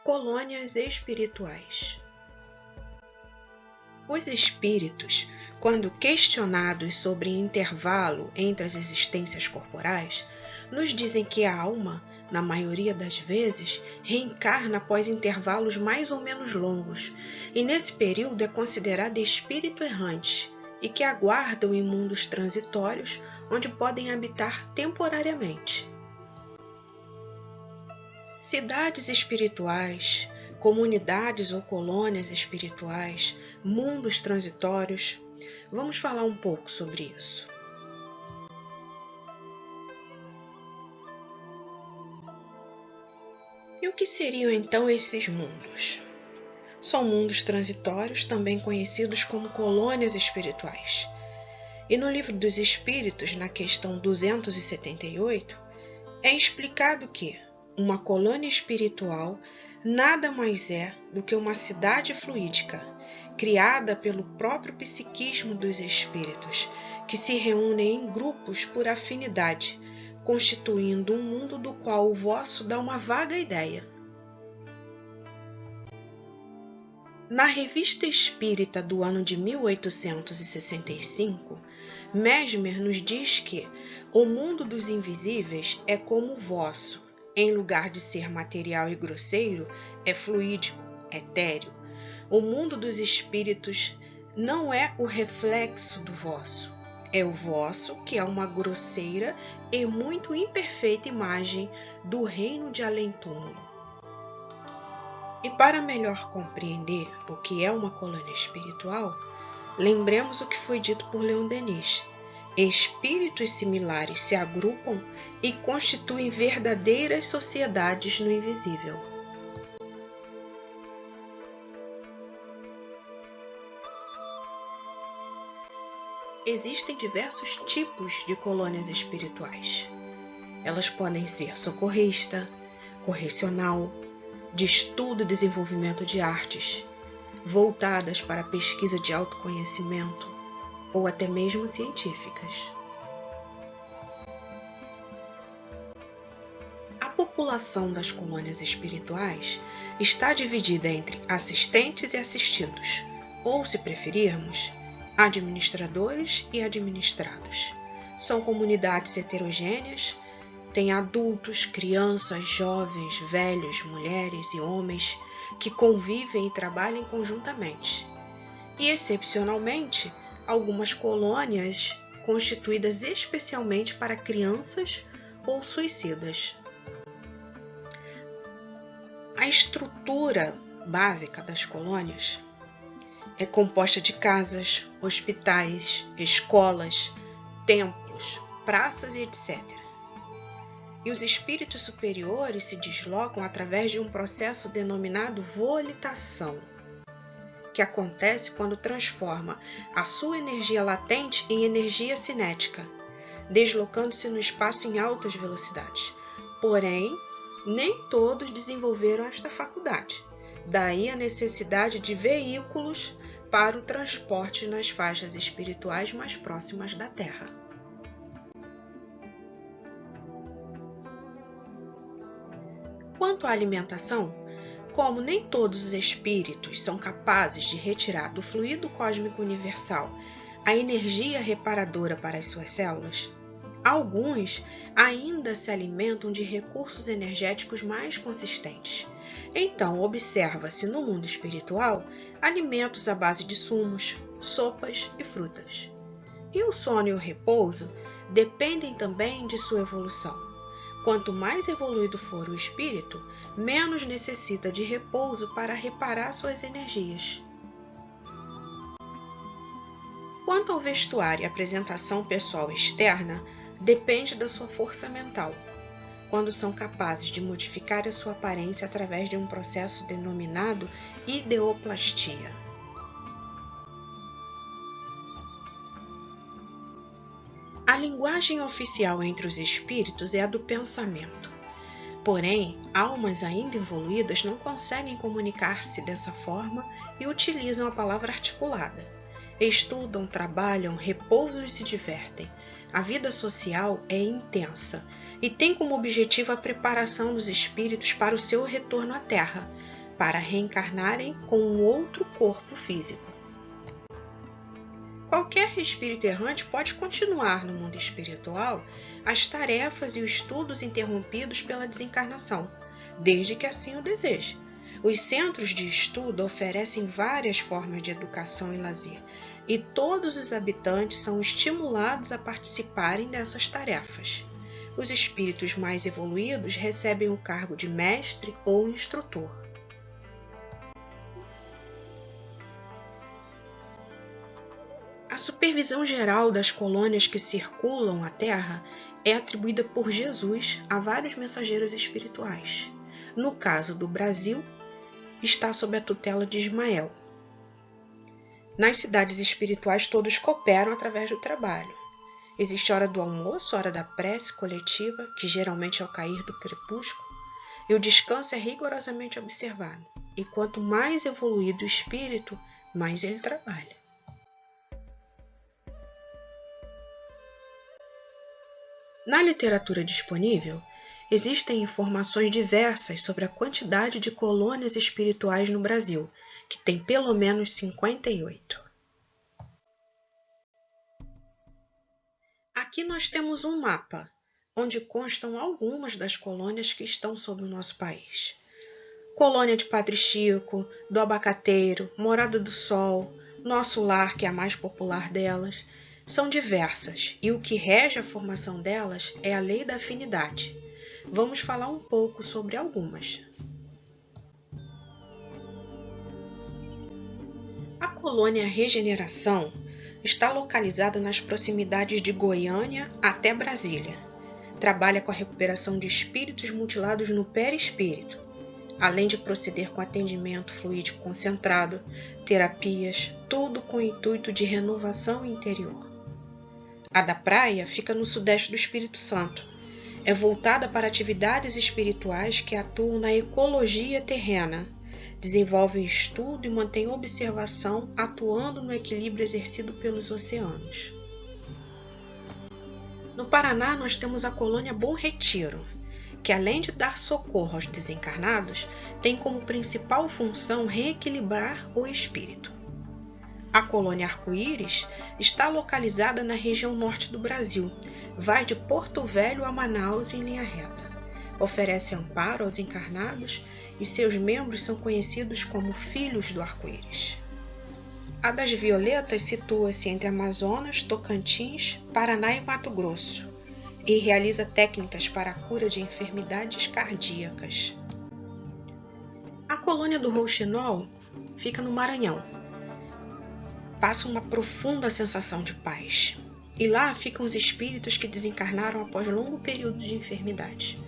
Colônias espirituais. Os espíritos, quando questionados sobre intervalo entre as existências corporais, nos dizem que a alma, na maioria das vezes, reencarna após intervalos mais ou menos longos, e nesse período é considerada espírito errante, e que aguardam em mundos transitórios, onde podem habitar temporariamente. Cidades espirituais, comunidades ou colônias espirituais, mundos transitórios. Vamos falar um pouco sobre isso. E o que seriam então esses mundos? São mundos transitórios, também conhecidos como colônias espirituais. E no Livro dos Espíritos, na questão 278, é explicado que uma colônia espiritual nada mais é do que uma cidade fluídica, criada pelo próprio psiquismo dos espíritos, que se reúnem em grupos por afinidade, constituindo um mundo do qual o vosso dá uma vaga ideia. Na Revista Espírita do ano de 1865, Mesmer nos diz que o mundo dos invisíveis é como o vosso, em lugar de ser material e grosseiro, é fluídico, etéreo. O mundo dos espíritos não é o reflexo do vosso, é o vosso que é uma grosseira e muito imperfeita imagem do reino de além-túmulo. E para melhor compreender o que é uma colônia espiritual, lembremos o que foi dito por Leon Denis. Espíritos similares se agrupam e constituem verdadeiras sociedades no invisível. Existem diversos tipos de colônias espirituais. Elas podem ser socorrista, correcional, de estudo e desenvolvimento de artes, voltadas para a pesquisa de autoconhecimento, ou até mesmo científicas. A população das colônias espirituais está dividida entre assistentes e assistidos, ou, se preferirmos, administradores e administrados. São comunidades heterogêneas, têm adultos, crianças, jovens, velhos, mulheres e homens que convivem e trabalham conjuntamente. E, excepcionalmente, algumas colônias constituídas especialmente para crianças ou suicidas. A estrutura básica das colônias é composta de casas, hospitais, escolas, templos, praças e etc. E os espíritos superiores se deslocam através de um processo denominado volitação, que acontece quando transforma a sua energia latente em energia cinética, deslocando-se no espaço em altas velocidades. Porém, nem todos desenvolveram esta faculdade. Daí a necessidade de veículos para o transporte nas faixas espirituais mais próximas da Terra. Quanto à alimentação, como nem todos os espíritos são capazes de retirar do fluido cósmico universal a energia reparadora para as suas células, alguns ainda se alimentam de recursos energéticos mais consistentes. Então, observa-se no mundo espiritual alimentos à base de sumos, sopas e frutas. E o sono e o repouso dependem também de sua evolução. Quanto mais evoluído for o espírito, menos necessita de repouso para reparar suas energias. Quanto ao vestuário e apresentação pessoal externa, depende da sua força mental, quando são capazes de modificar a sua aparência através de um processo denominado ideoplastia. A linguagem oficial entre os espíritos é a do pensamento. Porém, almas ainda evoluídas não conseguem comunicar-se dessa forma e utilizam a palavra articulada. Estudam, trabalham, repousam e se divertem. A vida social é intensa e tem como objetivo a preparação dos espíritos para o seu retorno à Terra, para reencarnarem com um outro corpo físico. Qualquer espírito errante pode continuar no mundo espiritual as tarefas e os estudos interrompidos pela desencarnação, desde que assim o deseje. Os centros de estudo oferecem várias formas de educação e lazer, e todos os habitantes são estimulados a participarem dessas tarefas. Os espíritos mais evoluídos recebem o cargo de mestre ou instrutor. A supervisão geral das colônias que circulam a Terra é atribuída por Jesus a vários mensageiros espirituais. No caso do Brasil, está sob a tutela de Ismael. Nas cidades espirituais, todos cooperam através do trabalho. Existe a hora do almoço, a hora da prece coletiva, que geralmente é ao cair do crepúsculo, e o descanso é rigorosamente observado. E quanto mais evoluído o espírito, mais ele trabalha. Na literatura disponível, existem informações diversas sobre a quantidade de colônias espirituais no Brasil, que tem pelo menos 58. Aqui nós temos um mapa, onde constam algumas das colônias que estão sobre o nosso país. Colônia de Padre Chico, do Abacateiro, Morada do Sol, Nosso Lar, que é a mais popular delas, são diversas, e o que rege a formação delas é a lei da afinidade. Vamos falar um pouco sobre algumas. A colônia Regeneração está localizada nas proximidades de Goiânia até Brasília. Trabalha com a recuperação de espíritos mutilados no perispírito, além de proceder com atendimento fluídico concentrado, terapias, tudo com o intuito de renovação interior. A da Praia fica no sudeste do Espírito Santo. É voltada para atividades espirituais que atuam na ecologia terrena, desenvolvem estudo e mantêm observação, atuando no equilíbrio exercido pelos oceanos. No Paraná, nós temos a colônia Bom Retiro, que além de dar socorro aos desencarnados, tem como principal função reequilibrar o espírito. A colônia Arco-Íris está localizada na região norte do Brasil, vai de Porto Velho a Manaus em linha reta. Oferece amparo aos encarnados e seus membros são conhecidos como Filhos do Arco-Íris. A das Violetas situa-se entre Amazonas, Tocantins, Paraná e Mato Grosso e realiza técnicas para a cura de enfermidades cardíacas. A colônia do Rouxinol fica no Maranhão. Passa uma profunda sensação de paz. E lá ficam os espíritos que desencarnaram após longo período de enfermidade.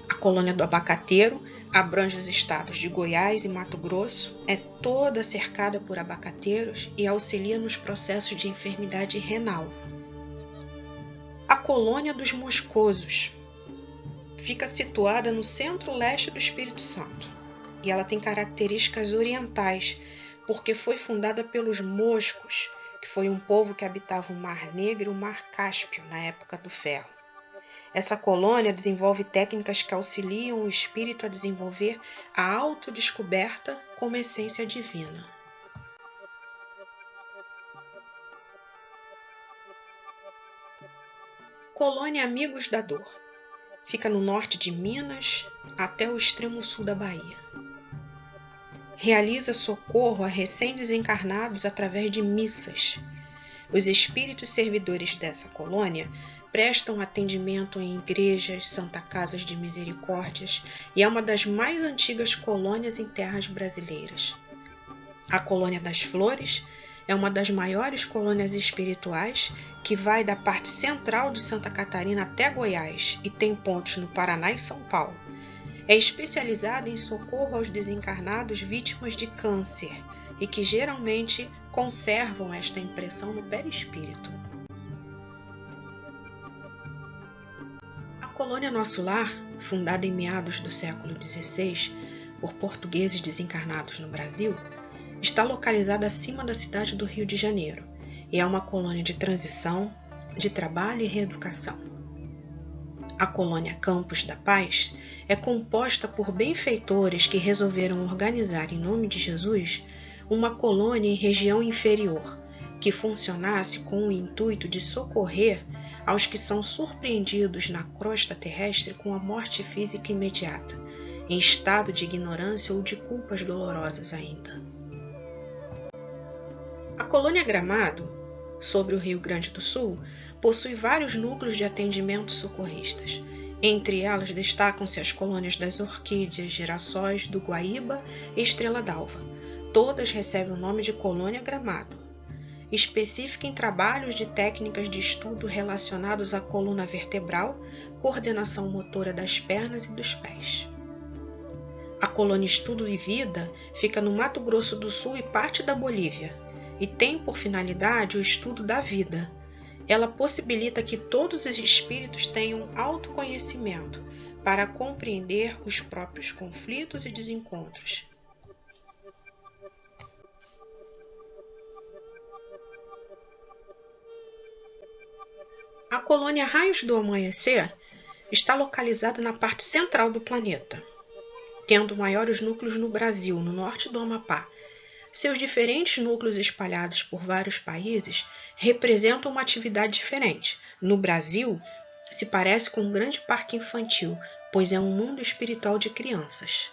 A colônia do Abacateiro abrange os estados de Goiás e Mato Grosso, é toda cercada por abacateiros e auxilia nos processos de enfermidade renal. A colônia dos Moscosos fica situada no centro-leste do Espírito Santo e ela tem características orientais, porque foi fundada pelos moscos, que foi um povo que habitava o Mar Negro e o Mar Cáspio na época do Ferro. Essa colônia desenvolve técnicas que auxiliam o espírito a desenvolver a autodescoberta como essência divina. Colônia Amigos da Dor. Fica no norte de Minas até o extremo sul da Bahia. Realiza socorro a recém-desencarnados através de missas. Os espíritos servidores dessa colônia prestam atendimento em igrejas, santa casas de misericórdias e é uma das mais antigas colônias em terras brasileiras. A Colônia das Flores é uma das maiores colônias espirituais que vai da parte central de Santa Catarina até Goiás e tem pontos no Paraná e São Paulo. É especializada em socorro aos desencarnados vítimas de câncer e que geralmente conservam esta impressão no perispírito. A colônia Nosso Lar, fundada em meados do século XVI por portugueses desencarnados no Brasil, está localizada acima da cidade do Rio de Janeiro e é uma colônia de transição, de trabalho e reeducação. A colônia Campos da Paz é composta por benfeitores que resolveram organizar em nome de Jesus uma colônia em região inferior, que funcionasse com o intuito de socorrer aos que são surpreendidos na crosta terrestre com a morte física imediata, em estado de ignorância ou de culpas dolorosas ainda. A colônia Gramado, sobre o Rio Grande do Sul, possui vários núcleos de atendimento socorristas. Entre elas destacam-se as colônias das orquídeas, girassóis, do Guaíba e Estrela d'Alva. Todas recebem o nome de Colônia Gramado, específica em trabalhos de técnicas de estudo relacionados à coluna vertebral, coordenação motora das pernas e dos pés. A colônia Estudo e Vida fica no Mato Grosso do Sul e parte da Bolívia, e tem por finalidade o estudo da vida. Ela possibilita que todos os espíritos tenham autoconhecimento para compreender os próprios conflitos e desencontros. A colônia Raios do Amanhecer está localizada na parte central do planeta, tendo maiores núcleos no Brasil, no norte do Amapá. Seus diferentes núcleos espalhados por vários países representam uma atividade diferente. No Brasil, se parece com um grande parque infantil, pois é um mundo espiritual de crianças.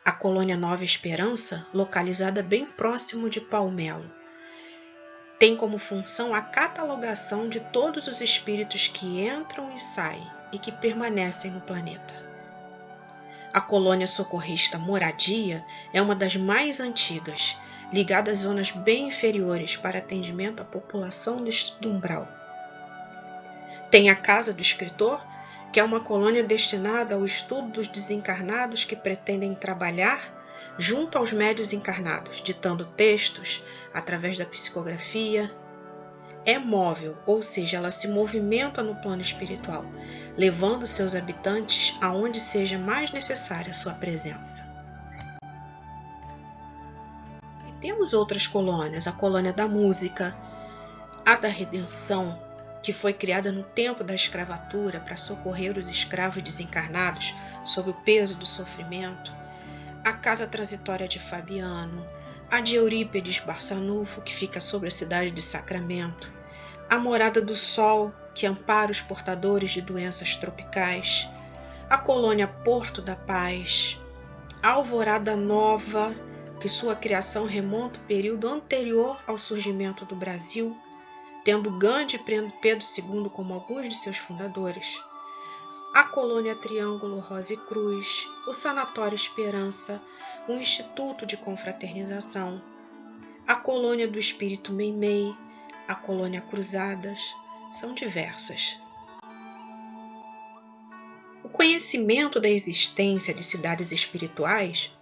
A colônia Nova Esperança, localizada bem próximo de Palmelo, tem como função a catalogação de todos os espíritos que entram e saem e que permanecem no planeta. A colônia socorrista Moradia é uma das mais antigas, ligada às zonas bem inferiores para atendimento à população do umbral. Tem a Casa do Escritor, que é uma colônia destinada ao estudo dos desencarnados que pretendem trabalhar junto aos médios encarnados, ditando textos através da psicografia. É móvel, ou seja, ela se movimenta no plano espiritual, levando seus habitantes aonde seja mais necessária a sua presença. E temos outras colônias, a colônia da música, a da redenção, que foi criada no tempo da escravatura para socorrer os escravos desencarnados sob o peso do sofrimento, a casa transitória de Fabiano, a de Eurípides Barçanufo, que fica sobre a cidade de Sacramento, a morada do Sol, que ampara os portadores de doenças tropicais, a colônia Porto da Paz, a Alvorada Nova, que sua criação remonta ao período anterior ao surgimento do Brasil, tendo Gandhi e Pedro II como alguns de seus fundadores, a colônia Triângulo Rosa e Cruz, o Sanatório Esperança, o Instituto de Confraternização, a colônia do Espírito Meimei, a colônia Cruzadas, são diversas. O conhecimento da existência de cidades espirituais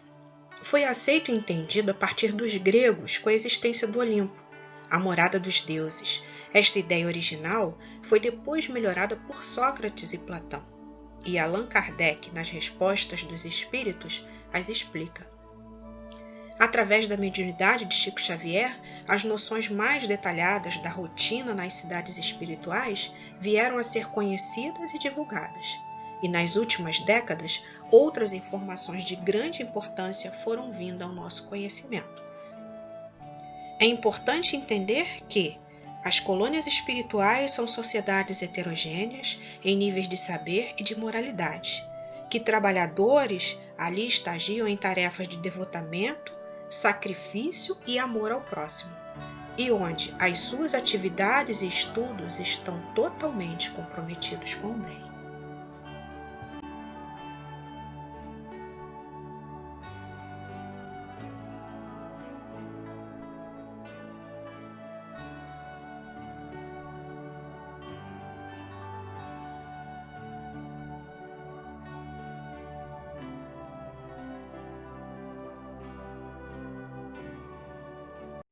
foi aceito e entendido a partir dos gregos com a existência do Olimpo, a morada dos deuses. Esta ideia original foi depois melhorada por Sócrates e Platão, e Allan Kardec, nas Respostas dos Espíritos, as explica. Através da mediunidade de Chico Xavier, as noções mais detalhadas da rotina nas cidades espirituais vieram a ser conhecidas e divulgadas. E nas últimas décadas, outras informações de grande importância foram vindo ao nosso conhecimento. É importante entender que as colônias espirituais são sociedades heterogêneas em níveis de saber e de moralidade, que trabalhadores ali estagiam em tarefas de devotamento, sacrifício e amor ao próximo, e onde as suas atividades e estudos estão totalmente comprometidos com o bem.